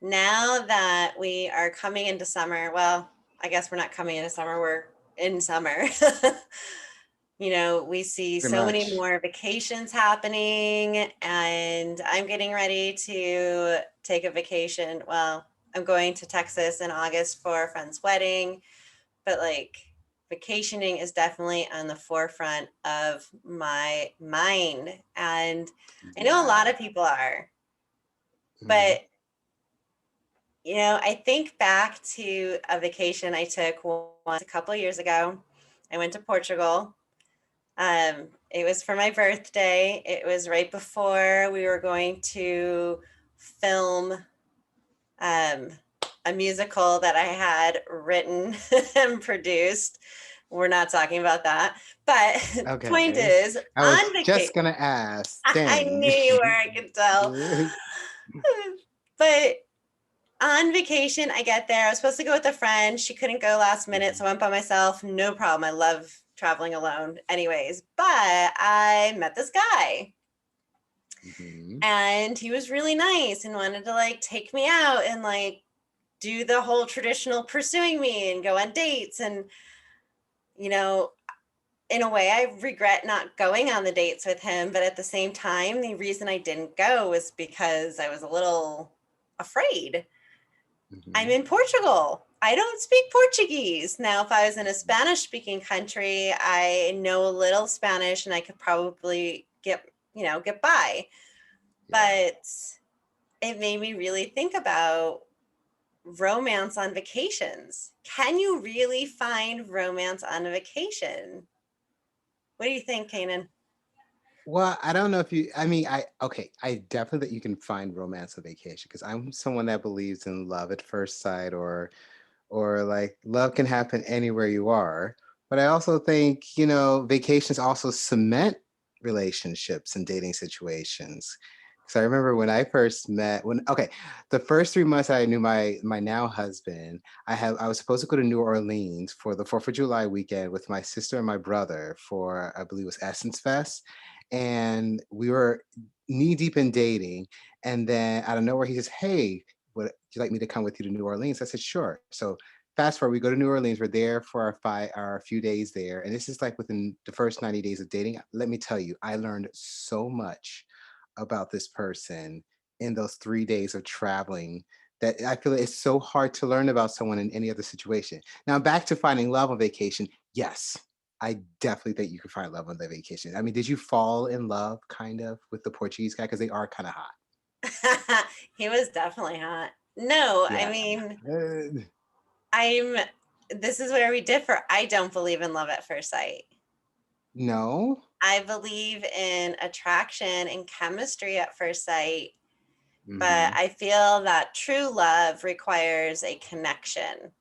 now that we are coming into summer, well, I guess we're not coming into summer, we're in summer. We see Pretty so many much. more vacations happening, and I'm getting ready to take a vacation. Well, I'm going to Texas in August for a friend's wedding, but like vacationing is definitely on the forefront of my mind. And I know a lot Yeah. of people are, Hmm. but I think back to a vacation I took once a couple years ago. I went to Portugal. It was for my birthday. It was right before we were going to film um, a musical that I had written and produced. We're not talking about that. But point Okay. is, I was on vacation, just gonna ask. I knew Dang. you were, I could tell. But on vacation, I get there. I was supposed to go with a friend. She couldn't go last minute, so I went by myself. No problem. I love traveling alone, anyways. But I met this guy, Hmm. and he was really nice and wanted to like take me out and like do the whole traditional pursuing me and go on dates. And, you know, in a way, I regret not going on the dates with him. But at the same time, the reason I didn't go was because I was a little afraid. I'm Hmm. in Portugal. I don't speak Portuguese. Now, if I was in a Spanish speaking country, I know a little Spanish and I could probably get by. Yeah. But it made me really think about romance on vacations. Can you really find romance on a vacation? What do you think, Kanan? Well, I don't know if you, I mean, I definitely that you can find romance on vacation because I'm someone that believes in love at first sight or like love can happen anywhere you are. But I also think, vacations also cement relationships and dating situations. Because I remember when I first met, the first 3 months I knew my now husband, I was supposed to go to New Orleans for the Fourth of July weekend with my sister and my brother for I believe it was Essence Fest, and we were knee deep in dating, and then out of nowhere he says, "Hey, would you like me to come with you to New Orleans?" I said, "Sure." So fast forward, we go to New Orleans. We're there for our few days there, and this is like within the first 90 days of dating. Let me tell you, I learned so much about this person in those 3 days of traveling that I feel it's so hard to learn about someone in any other situation. Now back to finding love on vacation. Yes, I definitely think you can find love on the vacation. I mean, did you fall in love kind of with the Portuguese guy because they are kind of hot? He was definitely hot. No, I Yeah. mean, Uh, I'm this is where we differ. I don't believe in love at first sight. no. I believe in attraction and chemistry at first sight, but Hmm. I feel that true love requires a connection.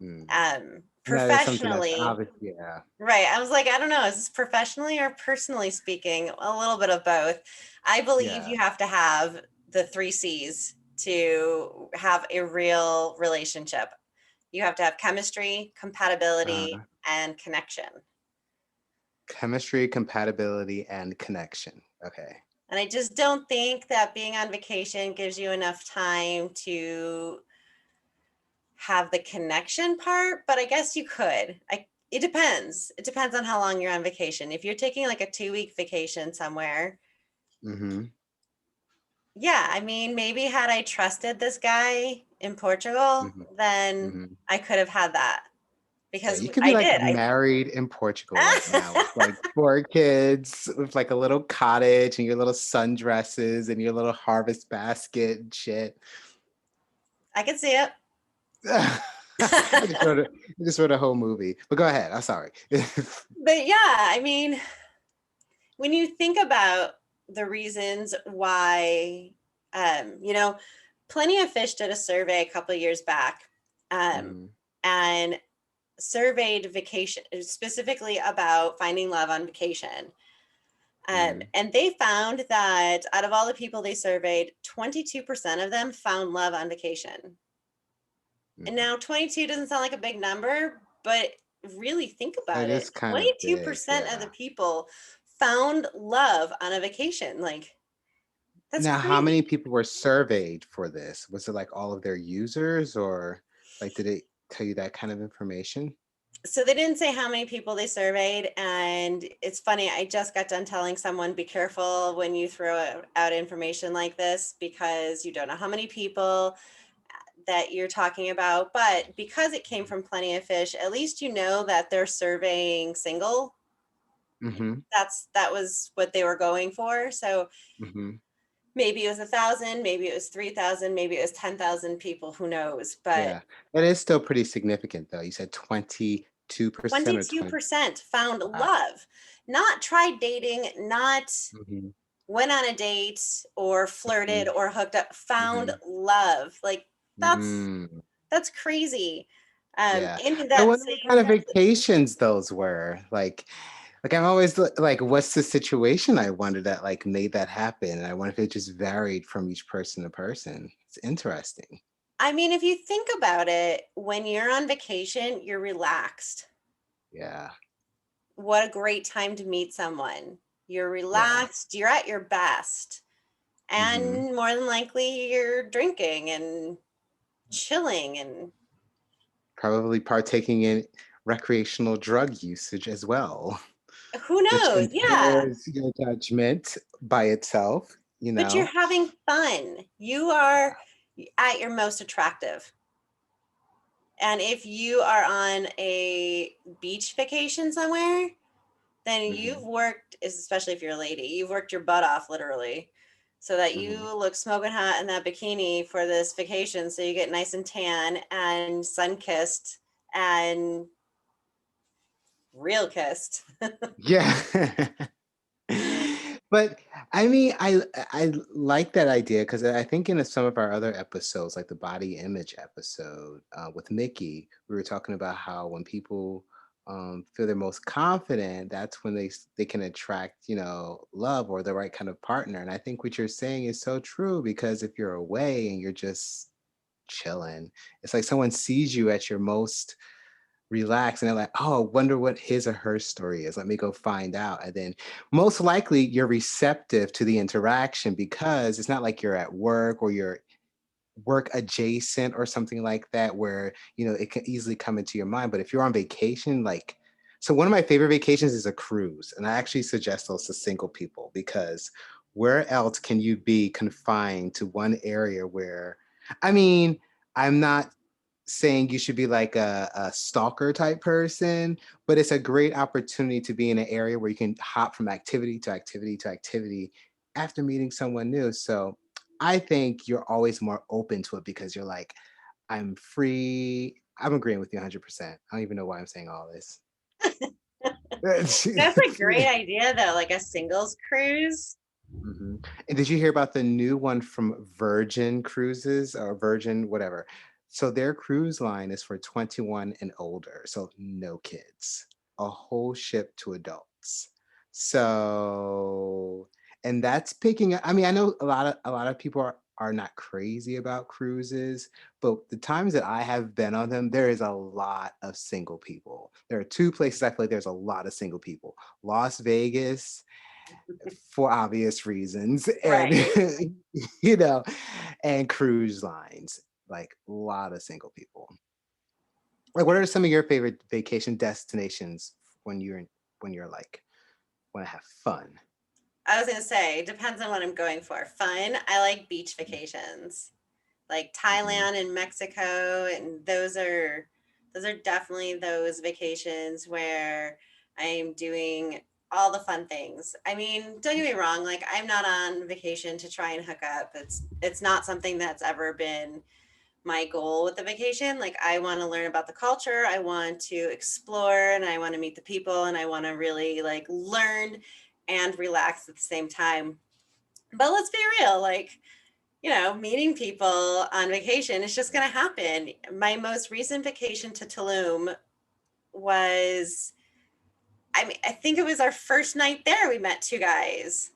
Mm. And that is something that's Professionally, obvious. Yeah. right. I was like, I don't know, is this professionally or personally speaking? A little bit of both. I believe Yeah. you have to have the three C's to have a real relationship. You have to have chemistry, compatibility, Uh, and connection. chemistry, compatibility, and connection. Okay. And I just don't think that being on vacation gives you enough time to have the connection part, but I guess you could. It depends. It depends on how long you're on vacation. If you're taking like a 2 week vacation somewhere, Hmm. yeah, I mean, maybe had I trusted this guy in Portugal, Hmm. then Hmm. I could have had that Yeah, because you could be I like did. married in Portugal right now with like 4 kids, with like a little cottage and your little sundresses and your little harvest basket and shit. I could see it. I just wrote a whole movie. But go ahead. I'm sorry. But yeah, I mean, when you think about the reasons why, um, you know, Plenty of Fish did a survey a couple of years back, um, Hmm. and surveyed vacation specifically about finding love on vacation. Hmm. And they found that out of all the people they surveyed, 22% of them found love on vacation. And Hmm. now 22 doesn't sound like a big number, but really think about It it. is kind of big. 22% of the Yeah. people found love on a vacation. Like, That's Now, how crazy. many people were surveyed for this? Was it like all of their users, or like did it tell you that kind of information? So they didn't say how many people they surveyed, and it's funny, I just got done telling someone, be careful when you throw out information like this, because you don't know how many people that you're talking about. But because it came from Plenty of Fish, at least you know that they're surveying single. Mm-hmm. That was what they were going for. So Mm-hmm. maybe it was 1,000, maybe it was 3,000, maybe it was 10,000 people, who knows? But Yeah. That is still pretty significant though. You said 22% or 20. 22% found Wow. love, not tried dating, not Mm-hmm. went on a date or flirted Mm-hmm. or hooked up, found Mm-hmm. love. Like that's Mm. that's crazy. Yeah. In I that wonder what same kind of vacations those were. Like I'm always like, what's the situation? I wonder that like made that happen. And I wonder if it just varied from each person to person. It's interesting. I mean, if you think about it, when you're on vacation, you're relaxed. Yeah. What a great time to meet someone. You're Yeah. relaxed, you're at your best, Hmm. and more than likely you're drinking and chilling, and Probably partaking in recreational drug usage as well, who which knows? Yeah. impairs your judgment by itself, you But you're know? having fun. You are at your most attractive. And if you are on a beach vacation somewhere, then you've Hmm. worked, especially if you're a lady, you've worked your butt off literally, so that you Hmm. look smoking hot in that bikini for this vacation. So you get nice and tan and sun kissed and real kissed. Yeah. But I mean, I like that idea because I think in some of our other episodes, like the body image episode with Mickey, we were talking about how when people feel their most confident, that's when they can attract, love or the right kind of partner. And I think what you're saying is so true because if you're away and you're just chilling, it's like someone sees you at your most relax and they're like, oh, I wonder what his or her story is. Let me go find out. And then most likely you're receptive to the interaction because it's not like you're at work or you're work adjacent or something like that where, it can easily come into your mind. But if you're on vacation, like, so one of my favorite vacations is a cruise. And I actually suggest those to single people because where else can you be confined to one area where, I mean, I'm not saying you should be like a stalker type person, but it's a great opportunity to be in an area where you can hop from activity to activity to activity after meeting someone new. So I think you're always more open to it because you're like, I'm free. I'm agreeing with you 100%. I don't even know why I'm saying all this. That's a great idea, though, like a singles cruise. Mhm. And did you hear about the new one from Virgin Cruises or Virgin, whatever? So their cruise line is for 21 and older, so no kids, a whole ship to adults. So, and that's picking up. I mean, I know a lot of people are not crazy about cruises, but the times that I have been on them, there is a lot of single people. There are two places I feel like there's a lot of single people: Las Vegas for obvious reasons and Right. you know and cruise lines, like a lot of single people. Like what are some of your favorite vacation destinations when you're like want to have fun? I was gonna say, depends on what I'm going for. Fun. I like beach vacations, like Hmm. Thailand and Mexico, and those are definitely those vacations where I'm doing all the fun things. I mean, don't get me wrong, like I'm not on vacation to try and hook up. It's not something that's ever been my goal with the vacation. Like I want to learn about the culture, I want to explore, and I want to meet the people, and I want to really like learn and relax at the same time. But let's be real, like, meeting people on vacation is just going to happen. My most recent vacation to Tulum was, I mean, I think it was our first night there. We met two guys.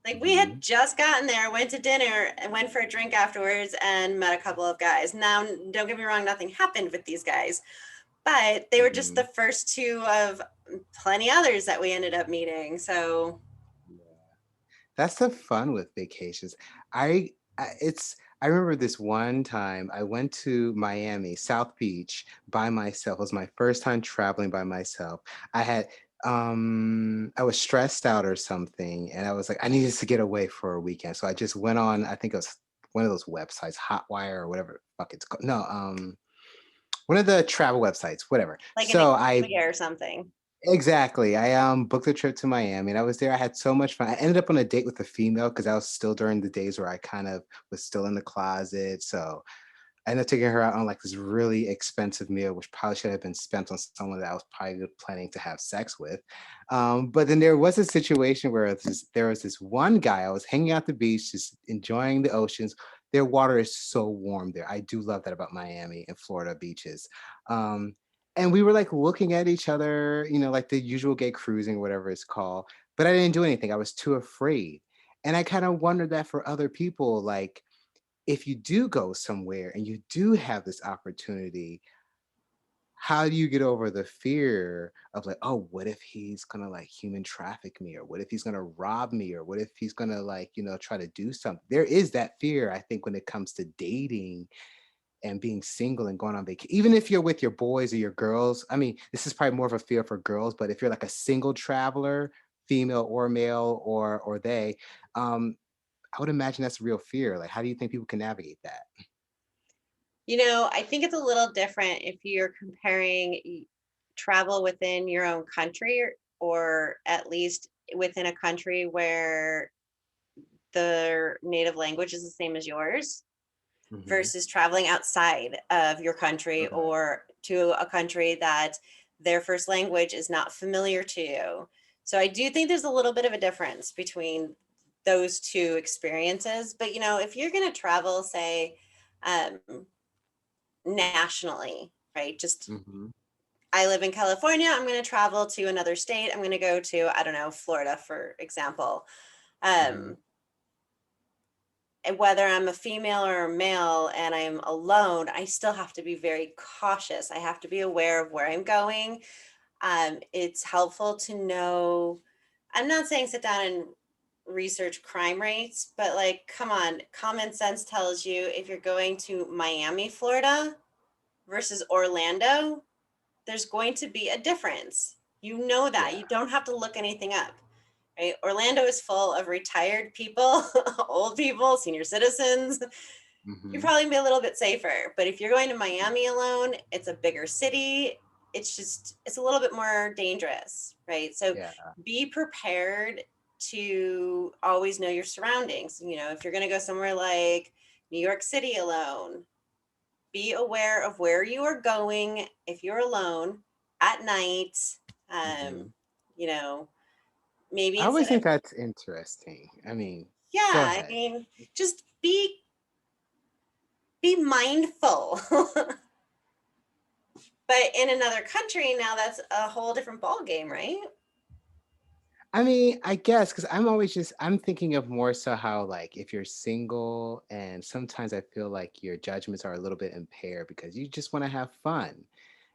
Like we had Hmm. just gotten there, went to dinner, and went for a drink afterwards, and met a couple of guys. Now, don't get me wrong, nothing happened with these guys, but they were just Hmm. the first two of plenty others that we ended up meeting. So, That's the fun with vacations. I remember this one time I went to Miami, South Beach by myself. It was my first time traveling by myself. I had I was stressed out or something and I was like I needed to get away for a weekend. So I just went on, I think it was one of those websites, Hotwire or whatever the fuck it's called. No, one of the travel websites, whatever. Like an So I Expedia or something. Exactly. I booked a trip to Miami and I was there. I had so much fun. I ended up on a date with a female because I was still during the days where I kind of was still in the closet. So I ended up taking her out on like this really expensive meal, which probably should have been spent on someone that I was probably planning to have sex with. But then there was a situation where there was this one guy. I was hanging out the beach, just enjoying the oceans. Their water is so warm there. I do love that about Miami and Florida beaches. Um, and we were like looking at each other, like the usual gay cruising, whatever it's called. But I didn't do anything. I was too afraid. And I kind of wondered that for other people, like, if you do go somewhere and you do have this opportunity, how do you get over the fear of like, oh, what if he's gonna like human traffic me, or what if he's gonna rob me, or what if he's gonna like, try to do something? There is that fear, I think, when it comes to dating and being single and going on vacation. Even if you're with your boys or your girls, I mean, this is probably more of a fear for girls, but if you're like a single traveler, female or male or they, um, I would imagine that's a real fear. Like, how do you think people can navigate that? I think it's a little different if you're comparing travel within your own country or at least within a country where the native language is the same as yours Mhm. versus traveling outside of your country Okay. or to a country that their first language is not familiar to you. So I do think there's a little bit of a difference between those two experiences. But if you're going to travel, say, um, nationally, right? Just Mhm. I live in California. I'm going to travel to another state. I'm going to go to, I don't know, Florida, for example. Mhm. Um, and whether I'm a female or a male and I'm alone, I still have to be very cautious. I have to be aware of where I'm going. It's helpful to know. I'm not saying sit down and research crime rates, but like, come on, common sense tells you if you're going to Miami, Florida versus Orlando, there's going to be a difference. You know that. Yeah. You don't have to look anything up, right? Orlando is full of retired people, old people, senior citizens. You're Mhm. probably be a little bit safer. But if you're going to Miami alone, it's a bigger city. It's a little bit more dangerous, right? So Yeah. be prepared to always know your surroundings. If you're going to go somewhere like New York City alone, be aware of where you are going if you're alone at night. Um, Mhm. you know, maybe I instead always of, think that's interesting. I mean, yeah, go I ahead. mean, just be mindful. But in another country, now that's a whole different ball game, right? I mean, I guess because I'm thinking of more so how like if you're single and sometimes I feel like your judgments are a little bit impaired because you just want to have fun.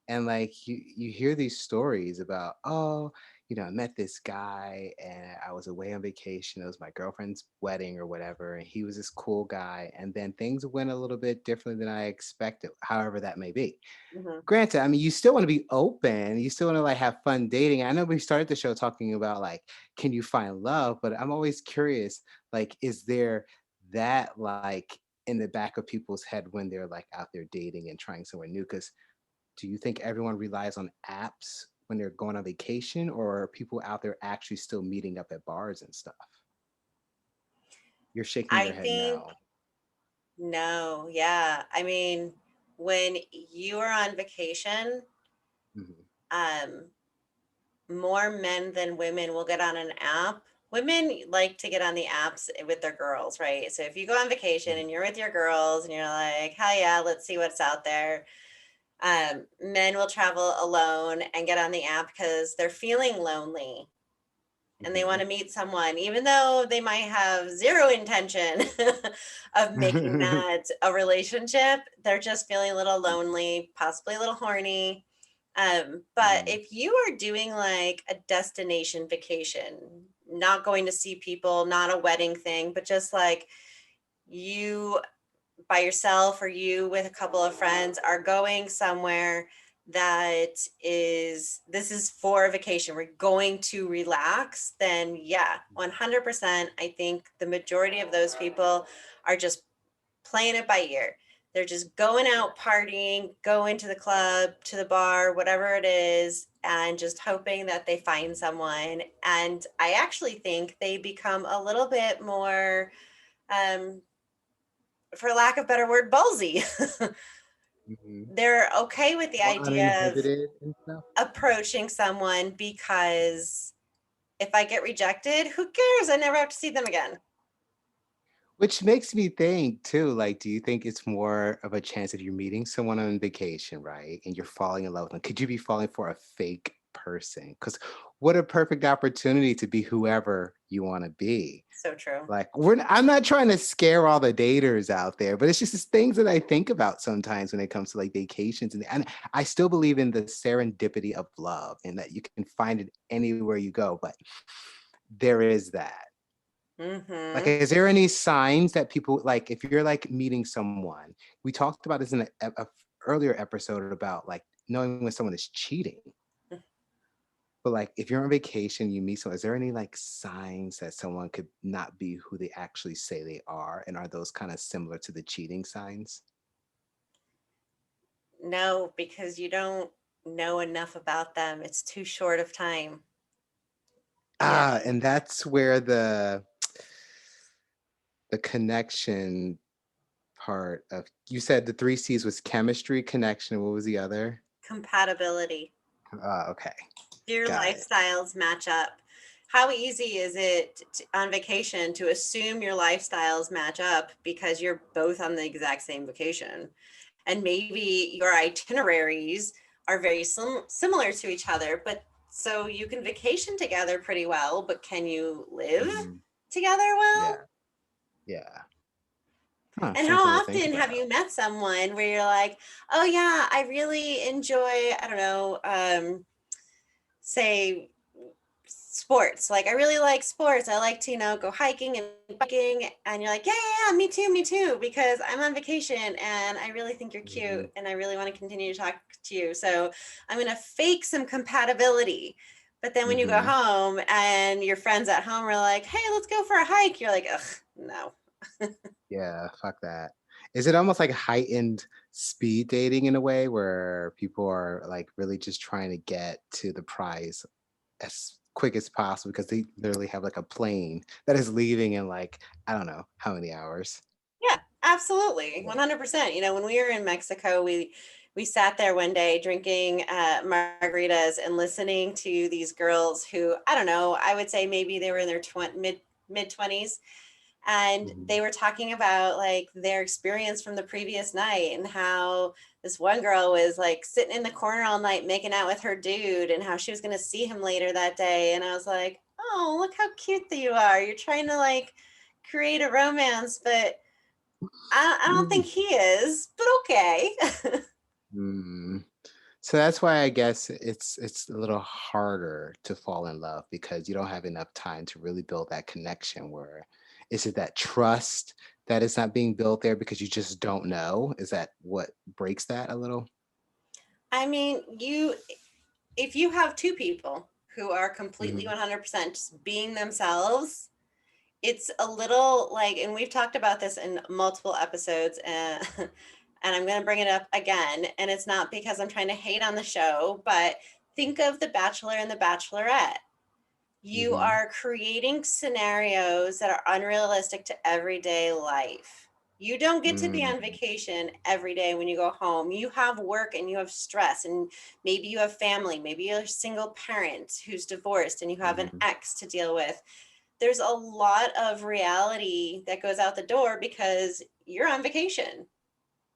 And like you hear these stories about, oh, I met this guy and I was away on vacation. It was my girlfriend's wedding or whatever, and he was this cool guy. And then things went a little bit differently than I expected, however that may be. Hmm. Granted, I mean, you still want to be open. You still want to like have fun dating. I know we started the show talking about like, can you find love? But I'm always curious, like, is there that like in the back of people's head when they're like out there dating and trying somewhere new? Because do you think everyone relies on apps when they're going on vacation, or are people out there actually still meeting up at bars and stuff? You're shaking I your head think no. no, yeah. I mean, when you are on vacation, Mhm. um, more men than women will get on an app. Women like to get on the apps with their girls, right? So if you go on vacation Mhm. and you're with your girls and you're like, hell yeah, let's see what's out there. Men will travel alone and get on the app because they're feeling lonely and they want Mhm. to meet someone, even though they might have zero intention of making that a relationship. They're just feeling a little lonely, possibly a little horny. But Mhm. if you are doing like a destination vacation, not going to see people, not a wedding thing, but just like you by yourself or you with a couple of friends are going somewhere that is this is for a vacation, we're going to relax, then yeah, 100%. I think the majority of those people are just playing it by ear. They're just going out partying, going to the club, to the bar, whatever it is, and just hoping that they find someone. And I actually think they become a little bit more, um, for lack of a better word, ballsy. Mhm. They're okay with the More idea of uninhibited and stuff. approaching someone because if I get rejected, who cares? I never have to see them again. Which makes me think too, like, do you think it's more of a chance if you're meeting someone on vacation, right? And you're falling in love with them? Could you be falling for a fake person? Because what a perfect opportunity to be whoever you want to be. So true. Like, I'm not trying to scare all the daters out there, but it's just these things that I think about sometimes when it comes to like vacations. And I still believe in the serendipity of love and that you can find it anywhere you go. But there is that. Like, Mm-hmm. is there any signs that people like if you're like meeting someone? We talked about this in a earlier episode about like knowing when someone is cheating. But like if you're on vacation, you meet someone, is there any like signs that someone could not be who they actually say they are? And are those kind of similar to the cheating signs? No, because you don't know enough about them. It's too short of time. Yeah. And that's where the connection part of you said the three C's was chemistry, connection, and what was the other? Compatibility. Okay, Do your got it. lifestyles match up? How easy is it on vacation to assume your lifestyles match up because you're both on the exact same vacation? And maybe your itineraries are very similar to each other, but so you can vacation together pretty well, but can you live Mhm. together well? Yeah, yeah. Huh, And how something to think often have about. you met someone where you're like, oh yeah, I really enjoy, I don't know, say sports. Like I really like sports. I like to, go hiking and biking. And you're like, yeah, yeah, yeah, me too, because I'm on vacation and I really think you're cute Mhm, and I really want to continue to talk to you. So I'm gonna fake some compatibility. But then when you go mhm. home and your friends at home are like, hey, let's go for a hike, you're like, ugh, no. Yeah, fuck that. Is it almost like heightened speed dating in a way where people are like really just trying to get to the prize as quick as possible because they literally have like a plane that is leaving in like, I don't know how many hours. Yeah, absolutely. Yeah. 100%. When we were in Mexico, we sat there one day drinking margaritas and listening to these girls who, I don't know, I would say maybe they were in their mid 20s, and Mhm, they were talking about like their experience from the previous night and how this one girl was like sitting in the corner all night making out with her dude and how she was going to see him later that day. And I was like, "Oh, look how cute that you are. You're trying to like create a romance, but I don't think mhm, he is, but okay." mhm. So that's why I guess it's a little harder to fall in love because you don't have enough time to really build that connection where is it that trust that is not being built there because you just don't know? Is that what breaks that a little? I mean, if you have two people who are completely Mhm, 100% just being themselves, it's a little like, and we've talked about this in multiple episodes, and and I'm going to bring it up again, and it's not because I'm trying to hate on the show, but think of The Bachelor and The Bachelorette. You mhm, are creating scenarios that are unrealistic to everyday life. You don't get to be on mm, vacation every day when you go home. You have work and you have stress, and maybe you have family. Maybe you're a single parent who's divorced and you have an mhm. ex to deal with. There's a lot of reality that goes out the door because you're on vacation.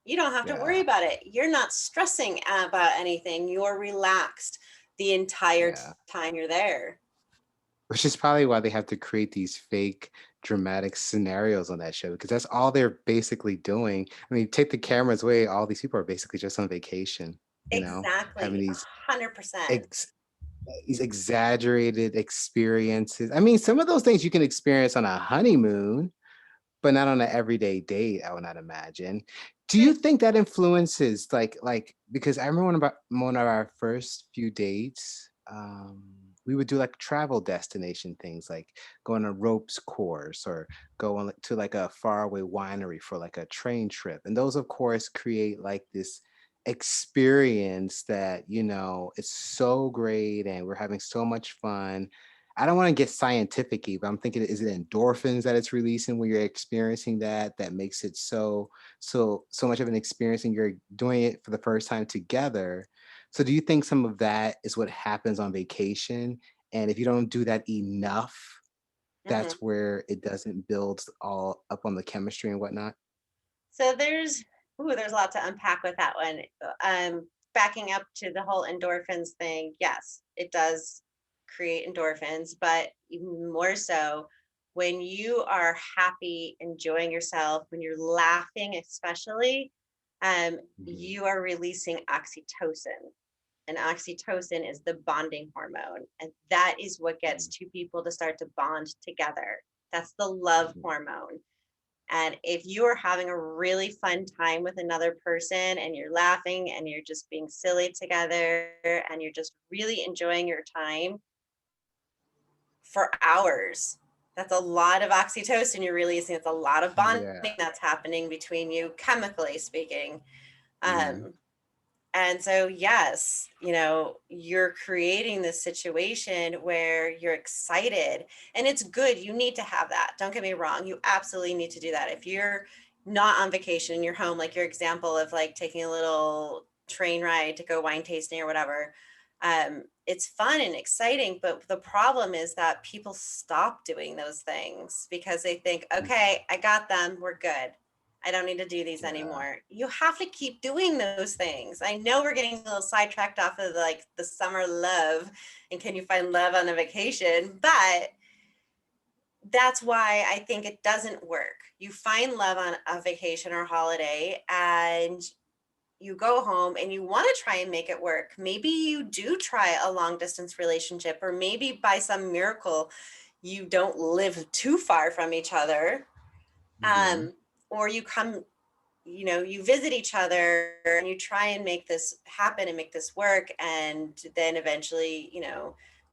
You don't have to worry Yeah, about it. You're not stressing about anything. You're relaxed the entire yeah. time you're there. Which is probably why they have to create these fake dramatic scenarios on that show because that's all they're basically doing. I mean, take the cameras away, all these people are basically just on vacation, having Exactly. these 100%. these exaggerated experiences. I mean, some of those things you can experience on a honeymoon, but not on an everyday date, I would not imagine. Do you Right. think that influences like because I remember one of our first few dates, we would do like travel destination things like go on a ropes course or go on to like a faraway winery for like a train trip. And those of course create like this experience that, it's so great and we're having so much fun. I don't want to get scientific, but I'm thinking, is it endorphins that it's releasing when you're experiencing that makes it so much of an experience and you're doing it for the first time together? So do you think some of that is what happens on vacation? And if you don't do that enough, Mhm. that's where it doesn't build all up on the chemistry and whatnot? So there's a lot to unpack with that one. Backing up to the whole endorphins thing, yes, it does create endorphins, but even more so when you are happy, enjoying yourself, when you're laughing, especially, Mhm, you are releasing oxytocin. And oxytocin is the bonding hormone. And that is what gets mhm, two people to start to bond together. That's the love mhm, hormone. And if you are having a really fun time with another person and you're laughing and you're just being silly together and you're just really enjoying your time for hours, that's a lot of oxytocin you're releasing. It's a lot of bonding yeah, that's happening between you, chemically speaking. mhm, Um, and so, yes, you're creating this situation where you're excited and it's good. You need to have that. Don't get me wrong. You absolutely need to do that. If you're not on vacation, you're home, like your example of like taking a little train ride to go wine tasting or whatever. It's fun and exciting, but the problem is that people stop doing those things because they think, mhm, okay, I got them, we're good. I don't need to do these yeah, anymore. You have to keep doing those things. I know we're getting a little sidetracked off of like the summer love and can you find love on a vacation, but that's why I think it doesn't work. You find love on a vacation or holiday and you go home and you want to try and make it work. Maybe you do try a long distance relationship, or maybe by some miracle, you don't live too far from each other. mhm, Um, or you visit each other and you try and make this happen and make this work. And then eventually,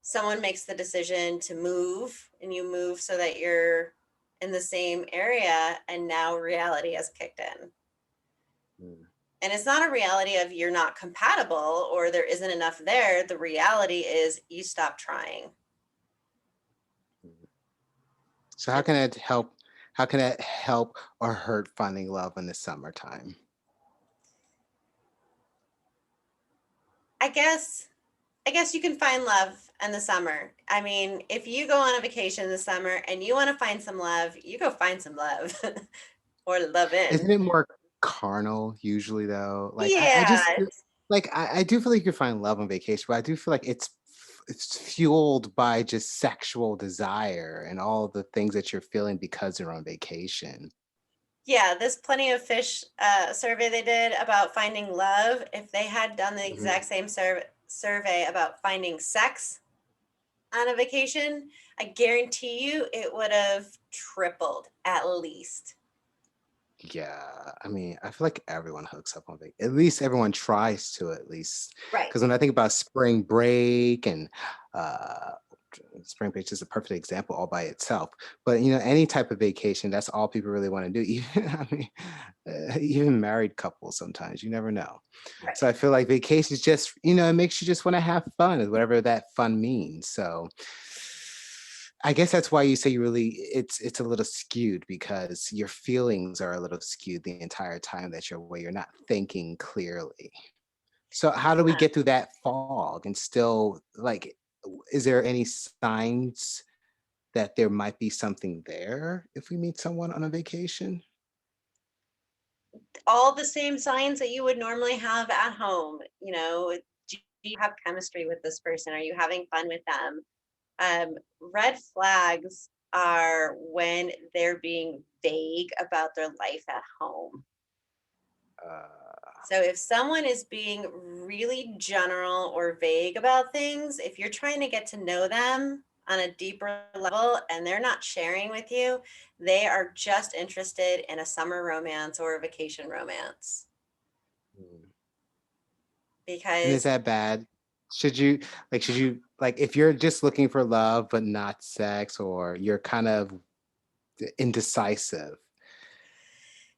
someone makes the decision to move and you move so that you're in the same area. And now reality has kicked in. mhm, And it's not a reality of you're not compatible or there isn't enough there. The reality is you stop trying. mhm. So how can it help or hurt finding love in the summertime? I guess I guess you can find love in the summer. I mean, if you go on a vacation in the summer and you want to find some love, you go find some love or love in. Isn't it more carnal usually though? Like I Yeah. just feel like I do feel like you can find love on vacation, but I do feel like it's fueled by just sexual desire and all the things that you're feeling because you're on vacation. Yeah, this Plenty of Fish survey they did about finding love, if they had done the Mhm. exact same survey about finding sex on a vacation, I guarantee you it would have tripled at least. Yeah, I mean, I feel like everyone hooks up on vacation. At least everyone tries to, at least. Right. Because when I think about spring break and uh, spring break is just a perfect example all by itself. But any type of vacation, that's all people really want to do. Even I mean, even married couples sometimes you never know. Right. So I feel like vacations just it makes you just want to have fun, whatever that fun means. So I guess that's why you say it's a little skewed because your feelings are a little skewed the entire time that you're away. You're not thinking clearly. So how do we Yeah. get through that fog and still like is there any signs that there might be something there if we meet someone on a vacation? All the same signs that you would normally have at home. Do you have chemistry with this person? Are you having fun with them? Red flags are when they're being vague about their life at home. Uh, So if someone is being really general or vague about things, if you're trying to get to know them on a deeper level and they're not sharing with you, they are just interested in a summer romance or a vacation romance. Mm. And is Because, that bad? Should you like if you're just looking for love but not sex, or you're kind of indecisive?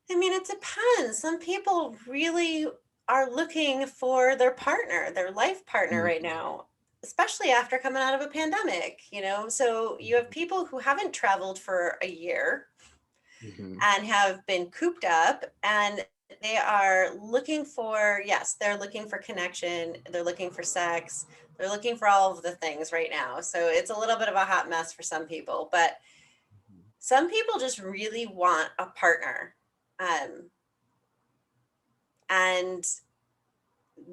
I mean, it depends. Some people really are looking for their partner, their life partner right Mhm, now, especially after coming out of a pandemic, you know? So you have mhm, people who haven't traveled for a year mhm. and have been cooped up, and they are looking for, yes, they're looking for connection, they're looking for sex, they're looking for all of the things right now. So it's a little bit of a hot mess for some people, but some people just really want a partner. Um, and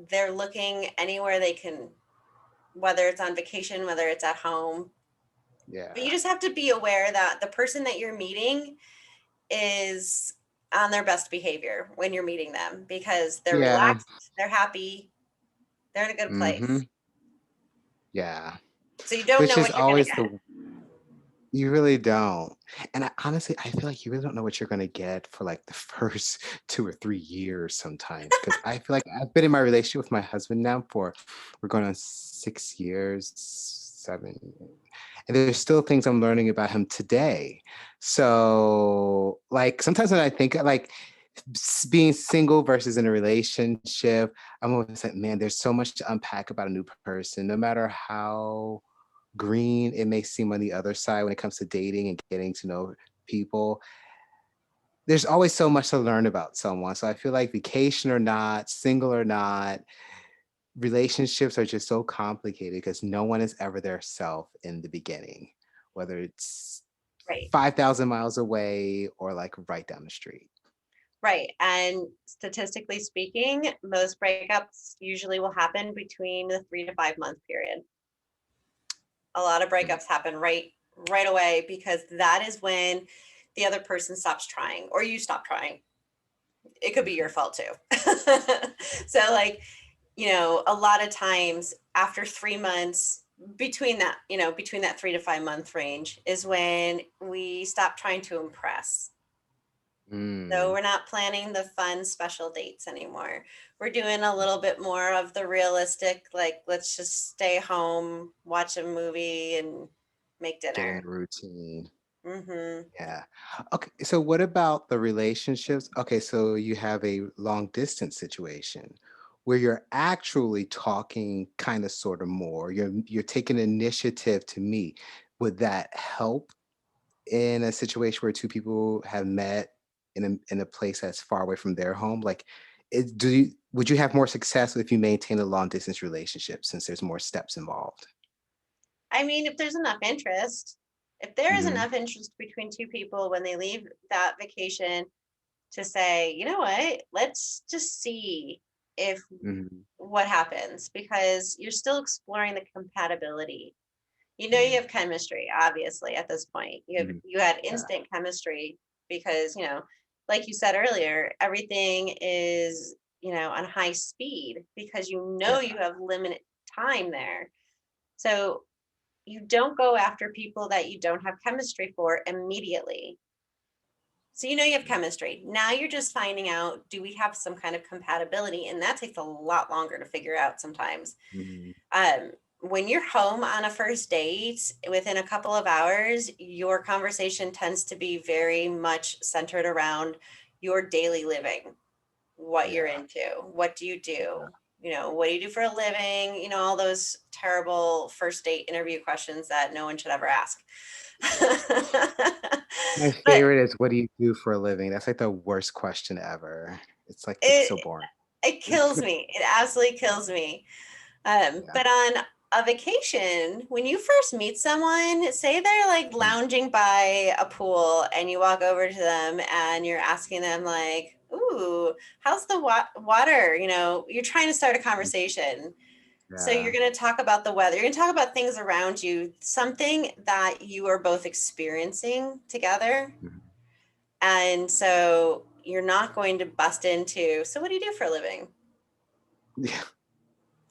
they're looking anywhere they can, whether it's on vacation, whether it's at home. But you Yeah. just have to be aware that the person that you're meeting is on their best behavior when you're meeting them, because they're Yeah. relaxed, they're happy, they're in a good place. Mhm. Yeah. So you don't Which know is what you're going to always get. the you really don't. And honestly, I feel like you really don't know what you're gonna get for like the first 2 or 3 years sometimes. Because I feel like I've been in my relationship with my husband now for we're going on 6 years, 7, and there's still things I'm learning about him today. So, like, sometimes when I think like being single versus in a relationship, I'm always like, man, there's so much to unpack about a new person, no matter how green it may seem on the other side when it comes to dating and getting to know people. There's always so much to learn about someone. So I feel like vacation or not, single or not, relationships are just so complicated because no one is ever their self in the beginning, whether it's Right. 5,000 miles away or like right down the street. Right. And statistically speaking, most breakups usually will happen between the 3 to 5 month period. A lot of Mm. breakups happen right away, because that is when the other person stops trying or you stop trying. It could be your Mhm. fault too. So like, a lot of times after 3 months, between that 3 to 5 month range is when we stop trying to impress. So Mm. we're not planning the fun special dates anymore. We're doing a little bit more of the realistic, like, let's just stay home, watch a movie, and make Get in dinner. the routine. Hmm. Yeah. Okay. So what about the relationships? Okay, so you have a long distance situation where you're actually talking kind of sort of more. You're taking initiative to meet. Would that help in a situation where two people have met in a place that's far away from their home? Like would you have more success if you maintain a long distance relationship since there's more steps involved? I mean, if there's enough interest, if there is Hmm. enough interest between two people when they leave that vacation to say, you know what, let's just see if Hmm. what happens, because you're still exploring the compatibility. You Hmm. have chemistry, obviously, at this point. Hmm. You had Yeah. instant chemistry because, like you said earlier, everything is, on high speed, because Yeah. you have limited time there. So you don't go after people that you don't have chemistry for immediately. So you have chemistry. Now you're just finding out, do we have some kind of compatibility? And that takes a lot longer to figure out sometimes. Mhm. um, when you're home on a first date, within a couple of hours, your conversation tends to be very much centered around your daily living, what you're Yeah. into, what do you do, what do you do for a living, all those terrible first date interview questions that no one should ever ask. My But favorite is, "What do you do for a living?" That's, like, the worst question ever. It's so it boring. it kills me. It absolutely kills me. Yeah. But on a vacation, when you first meet someone, say they're like Mm. lounging by a pool and you walk over to them and you're asking them like, "Ooh, how's the water?" You're trying to start a Mm. conversation. So you're Yeah. going to talk about the weather. You're going to talk about things around you, something that you are both experiencing together. Mhm. And so you're not going to bust into, so what do you do for a living? Yeah.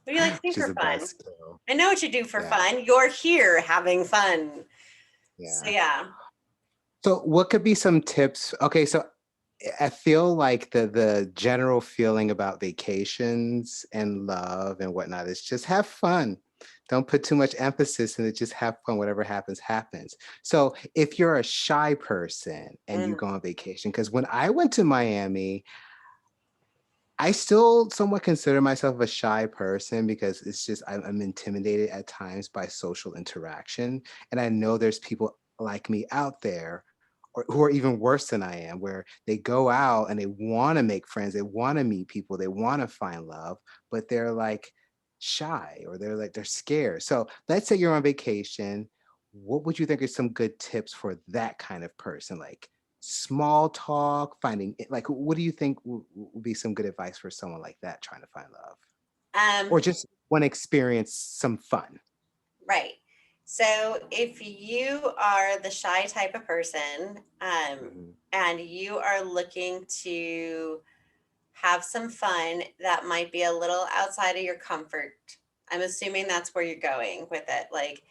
What do you like to do Which is for the fun? best skill. I know what you do for Yeah. fun. You're here having fun. So Yeah. yeah. So what could be some tips? Okay, so I feel like the general feeling about vacations and love and whatnot is just have fun. Don't put too much emphasis in it. Just have fun. Whatever happens, happens. So if you're a shy person and you Mm, go on vacation, because when I went to Miami, I still somewhat consider myself a shy person because it's just I'm intimidated at times by social interaction, and I know there's people like me out there, or who are even worse than I am, where they go out and they want to make friends, they want to meet people, they want to find love, but they're like shy or they're scared. So let's say you're on vacation. What would you think are some good tips for that kind of person? Like small talk, finding it, like what do you think would be some good advice for someone like that trying to find love? Or Um, just want to experience some fun? right. So if you are the shy type of person, Mhm. and you are looking to have some fun that might be a little outside of your comfort, I'm assuming that's where you're going with it. Like,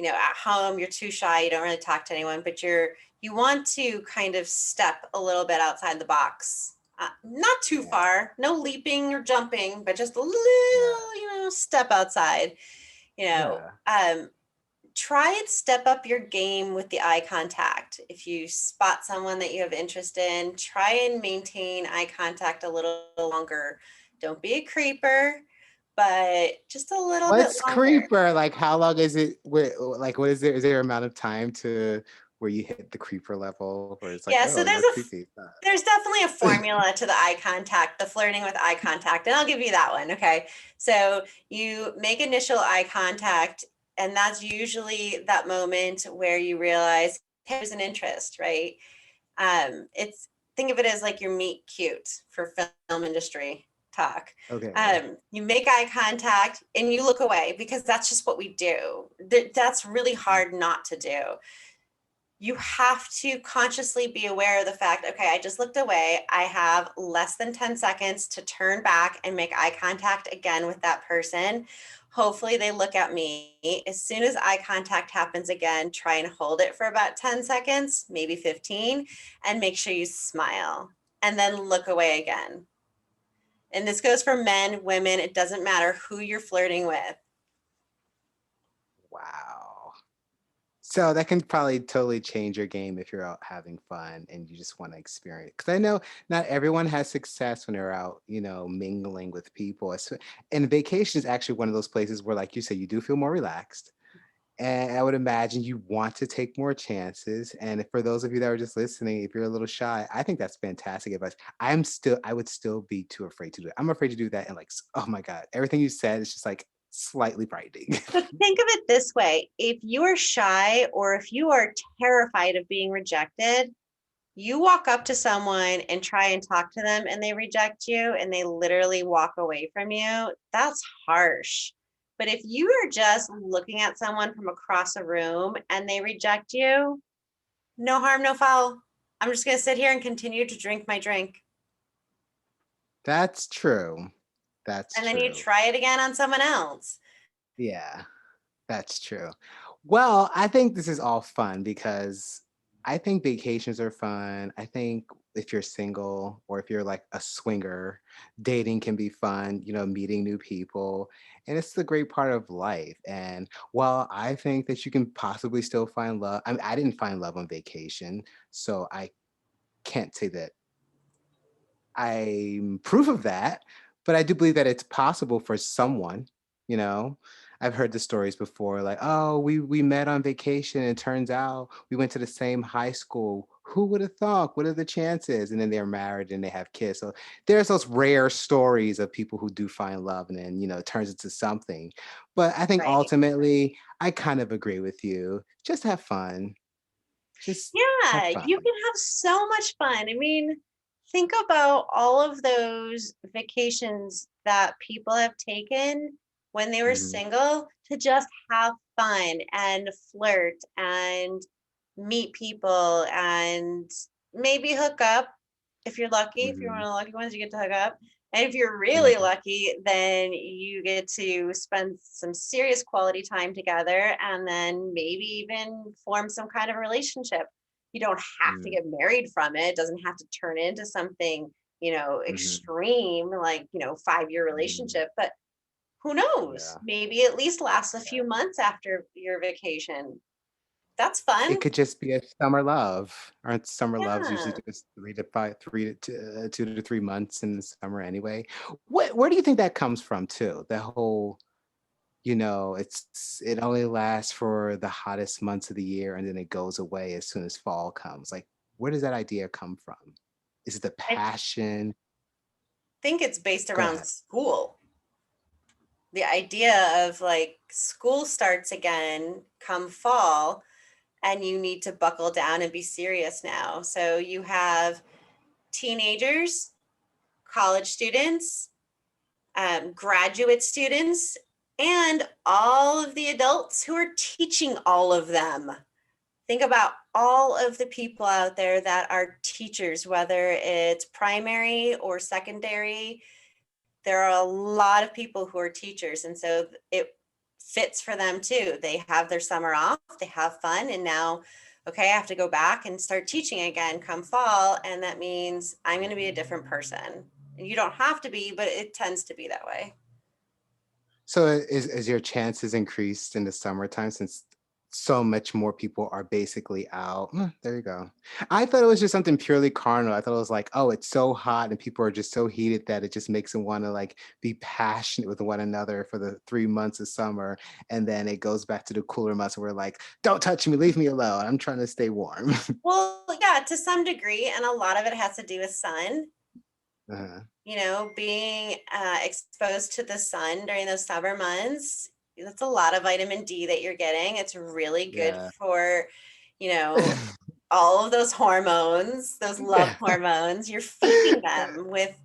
at home, you're too shy, you don't really talk to anyone, but you want to kind of step a little bit outside the box. Not too Yeah, far, no leaping or jumping, but just a yeah, little, step outside. You know, yeah. um, Try and step up your game with the eye contact. If you spot someone that you have interest in, try and maintain eye contact a little longer. Don't be a creeper, but just a little bit What's longer. creeper? Like how long is it? Like what is there? Is there amount of time to where you hit the creeper level where it's like, Yeah, so oh, you're creepy? there's definitely a formula to the eye contact, the flirting with eye contact, and I'll give you that one. Okay. So you make initial eye contact, and that's usually that moment where you realize, hey, there's an interest, right? It's Think of it as like your meet cute for film industry talk. Okay. You make eye contact and you look away because that's just what we do. That's really hard not to do. You have to consciously be aware of the fact, okay, I just looked away. I have less than 10 seconds to turn back and make eye contact again with that person. Hopefully, they look at me. As soon as eye contact happens again, try and hold it for about 10 seconds, maybe 15, and make sure you smile and then look away again. And this goes for men, women, it doesn't matter who you're flirting with. Wow. So that can probably totally change your game if you're out having fun and you just want to experience. Because I know not everyone has success when they're out, mingling with people. And vacation is actually one of those places where, like you said, you do feel more relaxed. And I would imagine you want to take more chances. And for those of you that are just listening, if you're a little shy, I think that's fantastic advice. I would still be too afraid to do it. I'm afraid to do that. And like, oh my God, everything you said is just like slightly frightening. So think of it this way, if you are shy or if you are terrified of being rejected, you walk up to someone and try and talk to them and they reject you and they literally walk away from you, that's harsh. But if you are just looking at someone from across a room and they reject you, no harm, no foul. I'm just going to sit here and continue to drink my drink. That's true. That's And then you true. try it again on someone else. Yeah. That's true. Well, I think this is all fun because I think vacations are fun. I think if you're single or if you're like a swinger, dating can be fun, meeting new people. And it's the great part of life. And while I think that you can possibly still find love, I mean, I didn't find love on vacation. So I can't say that I'm proof of that, but I do believe that it's possible for someone, you know. I've heard the stories before, like, oh, we met on vacation and it turns out we went to the same high school. Who would have thought? What are the chances? And then they're married and they have kids. So there's those rare stories of people who do find love and then, it turns into something. But I think Right. ultimately, I kind of agree with you. Just have fun. Just have Yeah, you fun. can have so much fun. I mean, think about all of those vacations that people have taken when they were Mhm. single to just have fun and flirt and meet people and maybe hook up If you're lucky, if you're one Mhm, of the lucky ones, you get to hook up. And if you're really mhm, lucky, then you get to spend some serious quality time together and then maybe even form some kind of relationship. You don't have to mhm, get married from it. It doesn't have to turn into something, mhm, extreme, like, 5-year mhm. relationship. But who knows? Yeah. Maybe at least lasts a Yeah. few months after your vacation. That's fun. It could just be a summer love. Aren't summer loves usually Yeah. just 2 to 3 months in the summer anyway? Where do you think that comes from too? The whole, it only lasts for the hottest months of the year and then it goes away as soon as fall comes. Like, where does that idea come from? Is it the I passion? think it's based Go around ahead. school. The idea of like school starts again come fall and you need to buckle down and be serious now. So you have teenagers, college students, graduate students, and all of the adults who are teaching all of them. Think about all of the people out there that are teachers, whether it's primary or secondary. There are a lot of people who are teachers, and so it fits for them too. They have their summer off, they have fun, and now, okay, I have to go back and start teaching again come fall, and that means I'm going to be a different person. And you don't have to be, but it tends to be that way. So is your chances increased in the summertime since so much more people are basically out? There you go. I thought it was just something purely carnal. I thought it was like, oh, it's so hot and people are just so heated that it just makes them want to like be passionate with one another for the 3 months of summer. And then it goes back to the cooler months where we're like, don't touch me, leave me alone. I'm trying to stay warm. Well, yeah, to some degree, and a lot of it has to do with sun. uh Being exposed to the sun during those summer months, that's a lot of vitamin D that you're getting. It's really good Yeah. for, you know, all of those hormones, those love Yeah. hormones. You're feeding them with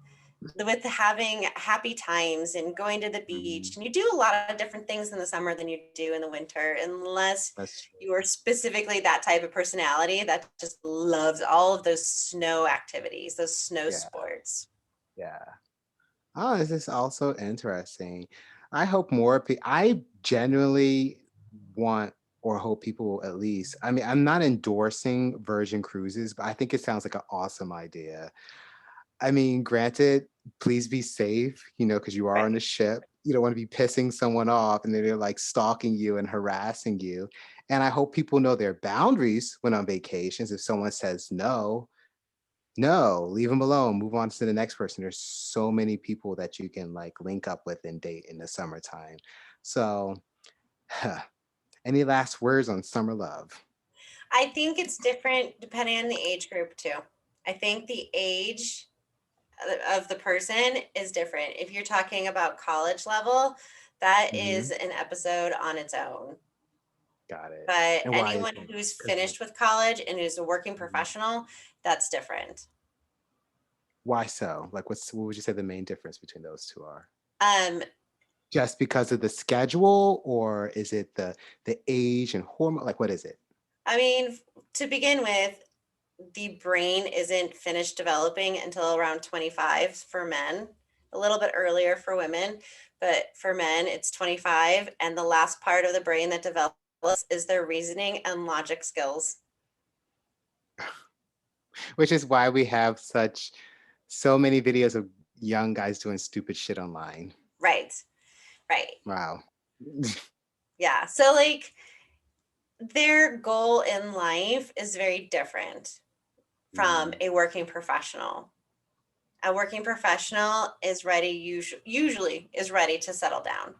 having happy times and going to the Mhm. beach. And you do a lot of different things in the summer than you do in the winter, unless That's true. you are specifically that type of personality that just loves all of those snow activities, those snow Yeah. sports. Yeah. Oh, this is also interesting. I hope more I genuinely want or hope people will at least, I mean, I'm not endorsing Virgin Cruises, but I think it sounds like an awesome idea. I mean, granted, please be safe, because you are on a Right. ship. You don't want to be pissing someone off and then they're like stalking you and harassing you. And I hope people know their boundaries when on vacations. If someone says no, no, leave them alone. Move on to the next person. There's so many people that you can like link up with and date in the summertime. So, any last words on summer love? I think it's different depending on the age group too. I think the age of the person is different. If you're talking about college level, that is Hmm. an episode on its own. Got it. But And why is anyone that? who's 'Cause- finished with college and who's a working Mhm. professional, that's different. Why so? Like, what would you say the main difference between those two are? Um, Just because of the schedule, or is it the age and hormone? Like, what is it? I mean, to begin with, the brain isn't finished developing until around 25 for men, a little bit earlier for women, but for men, it's 25. And the last part of the brain that develops is their reasoning and logic skills. Which is why we have so many videos of young guys doing stupid shit online. Right, right. Wow. Yeah. So, like, their goal in life is very different from Mhm. a working professional. A working professional is ready, usually is ready to settle down.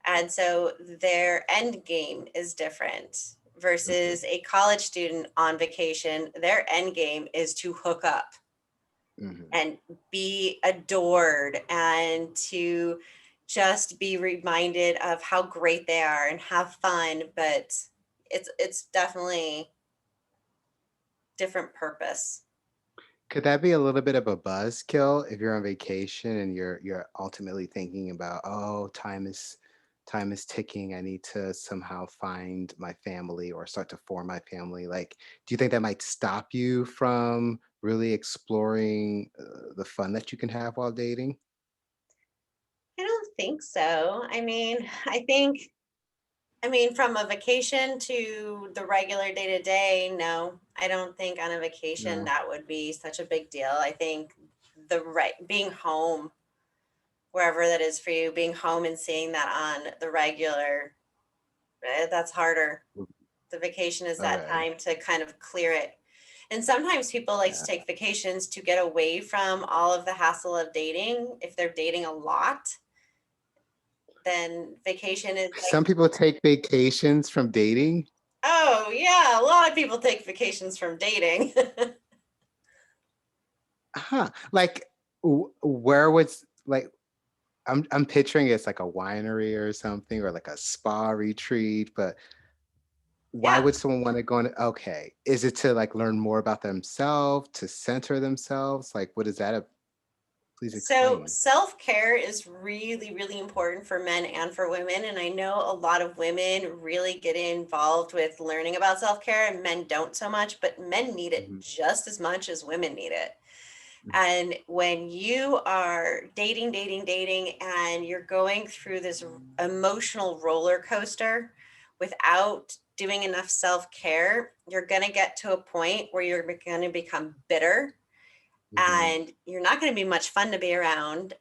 And so their end game is different Mhm. versus a college student on vacation. Their end game is to hook up Mhm. and be adored and to just be reminded of how great they are and have fun. But it's definitely different purpose. Could that be a little bit of a buzzkill if you're on vacation and you're ultimately thinking about, "Oh, time is ticking. I need to somehow find my family or start to form my family." Like, do you think that might stop you from really exploring the fun that you can have while dating? I don't think so. I mean, from a vacation to the regular day to day, no, I don't think on a vacation No. that would be such a big deal. I think being home, wherever that is for you, being home and seeing that on the regular, that's harder. The vacation is that Okay. time to kind of clear it. And sometimes people like to Yeah. take vacations to get away from all of the hassle of dating. If they're dating a lot, then vacation is like, Some people take vacations from dating. oh, yeah, a lot of people take vacations from dating. Huh. Like where was like I'm picturing it's like a winery or something or like a spa retreat, but why Yeah. would someone want to go on? Okay. Is it to like learn more about themselves, to center themselves? Like what is that? Please So explain. self-care is really, really important for men and for women. And I know a lot of women really get involved with learning about self-care and men don't so much, but men need it Mhm, just as much as women need it. mhm, And when you are dating, dating, dating, and you're going through this emotional roller coaster without doing enough self care, you're going to get to a point where you're going to become bitter mhm, and you're not going to be much fun to be around.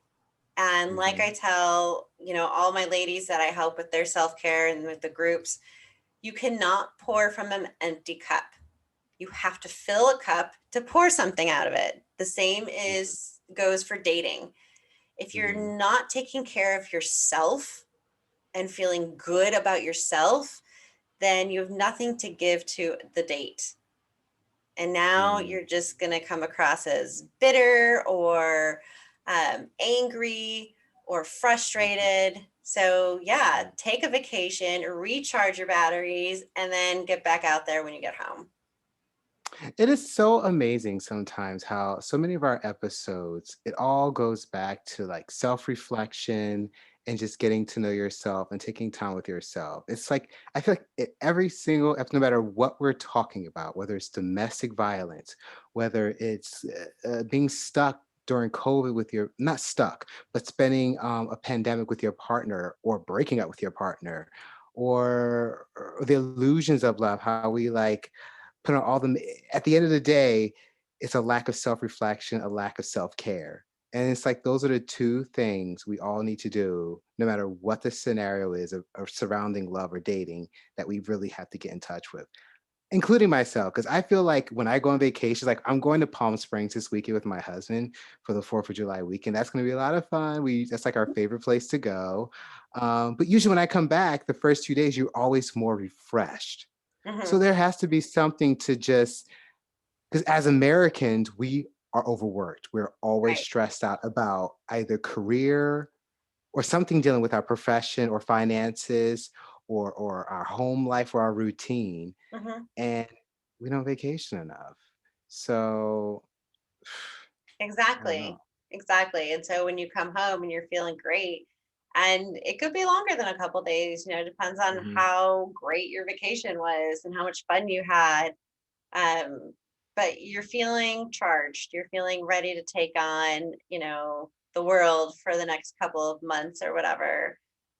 And like I mhm, tell, all my ladies that I help with their self care and with the groups, you cannot pour from an empty cup. You have to fill a cup to pour something out of it. The same mhm, is goes for dating. If you're mhm, not taking care of yourself and feeling good about yourself, then you have nothing to give to the date. And now mhm. you're just going to come across as bitter or angry or Mhm, frustrated. So, yeah, mhm. take a vacation, recharge your batteries, and then get back out there when you get home. It is so amazing sometimes how so many of our episodes, it all goes back to like self-reflection and just getting to know yourself and taking time with yourself. It's like I feel like every single no matter what we're talking about, whether it's domestic violence, whether it's being stuck during COVID with your not stuck, but spending a pandemic with your partner or breaking up with your partner, or the illusions of love, how we like put on all the at the end of the day, it's a lack of self-reflection, a lack of self-care. And it's like those are the two things we all need to do, no matter what the scenario is of surrounding love or dating, that we really have to get in touch with, including myself. Because I feel like when I go on vacation, like I'm going to Palm Springs this weekend with my husband for the 4th of July weekend. That's going to be a lot of fun. That's like our favorite place to go. But usually when I come back, the first 2 days, you're always more refreshed. So Hmm. there has to be something to just because as Americans, we are overworked. We're always Right. stressed out about either career or something dealing with our profession or finances or our home life or our routine. Hmm. And we don't vacation enough. So I don't know. Exactly. Exactly. And so when you come home and you're feeling great, and it could be longer than a couple days, it depends on Mhm, how great your vacation was and how much fun you had. Um, but you're feeling charged, you're feeling ready to take on, the world for the next couple of months or whatever.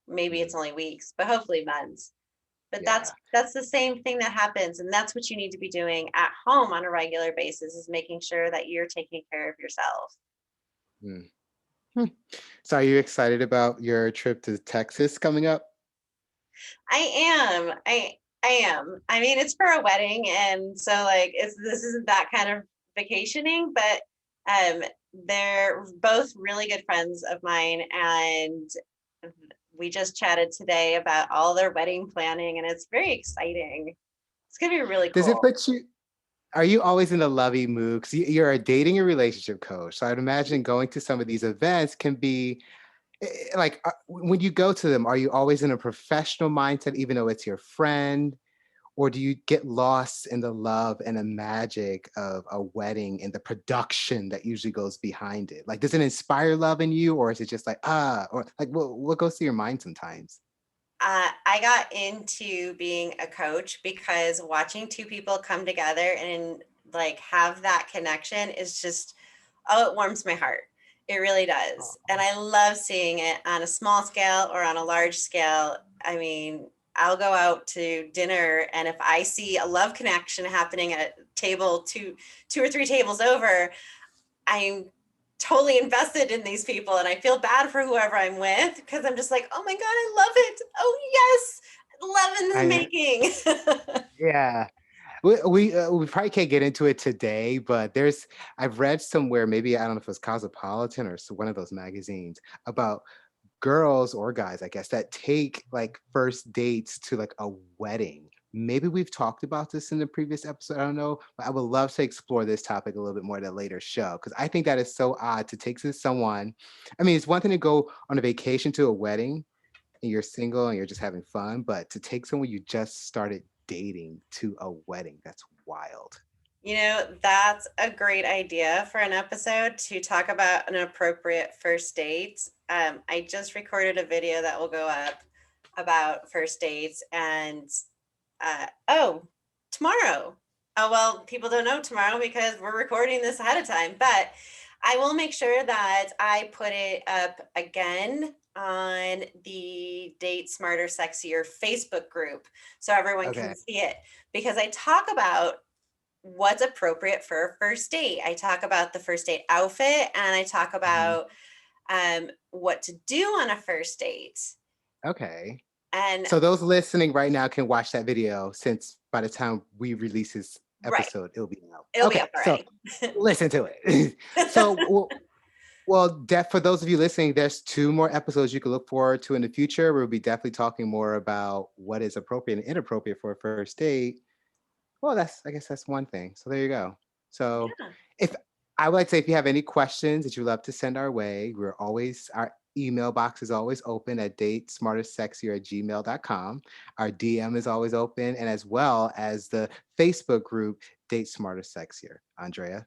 Maybe it's mhm. only weeks, but hopefully months. But that's Yeah. that's the same thing that happens, and that's what you need to be doing at home on a regular basis is making sure that you're taking care of yourself. Mm. Hmm. So are you excited about your trip to Texas coming up? I am. I am. I mean, it's for a wedding, and so like this isn't that kind of vacationing, but they're both really good friends of mine, and we just chatted today about all their wedding planning, and it's very exciting. It's gonna be really Does it cool. put you Are you always in a lovey mood? 'Cause you're a dating and relationship coach, so I'd imagine going to some of these events can be like when you go to them, are you always in a professional mindset, even though it's your friend? Or do you get lost in the love and the magic of a wedding and the production that usually goes behind it? Like, does it inspire love in you, or is it just like, or like what goes through your mind sometimes? I got into being a coach because watching two people come together in like have that connection is just, oh, it warms my heart. It really does. And I love seeing it on a small scale or on a large scale. I mean, I'll go out to dinner, and if I see a love connection happening at table two or three tables over, I'm totally invested in these people, and I feel bad for whoever I'm with because I'm just like, oh my God, I love it. Oh yes, love in the I making. Yeah. We probably can't get into it today, but I've read somewhere, maybe I don't know if it was Cosmopolitan or one of those magazines, about girls or guys, I guess, that take like first dates to like a wedding. Maybe we've talked about this in the previous episode. I don't know, but I would love to explore this topic a little bit more at a later show because I think that is so odd to take to someone. I mean, it's one thing to go on a vacation to a wedding and you're single and you're just having fun, but to take someone you just started dating to a wedding, that's wild. That's a great idea for an episode to talk about an appropriate first date. I just recorded a video that will go up about first dates, and oh, tomorrow. Oh, well, people don't know tomorrow because we're recording this ahead of time, but I will make sure that I put it up again on the Date Smarter Sexier Facebook group so everyone can Okay. see it, because I talk about what's appropriate for a first date. I talk about the first date outfit, and I talk Mhm. about what to do on a first date. Okay. And So those listening right now can watch that video since by the time we release this right, episode, it'll be out. it'll be Okay, up so already. listen to it. So, for those of you listening, there's two more episodes you can look forward to in the future. We'll be definitely talking more about what is appropriate and inappropriate for a first date. Well, I guess that's one thing. So there you go. So Yeah, if I would like to say if you have any questions that you'd love to send our way, our email box is always open at datesmarterssexier@gmail.com. Our DM is always open, and as well as the Facebook group Date Smarter Sexier. Andrea.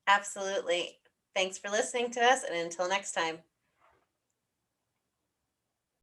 absolutely. Thanks for listening to us, and until next time.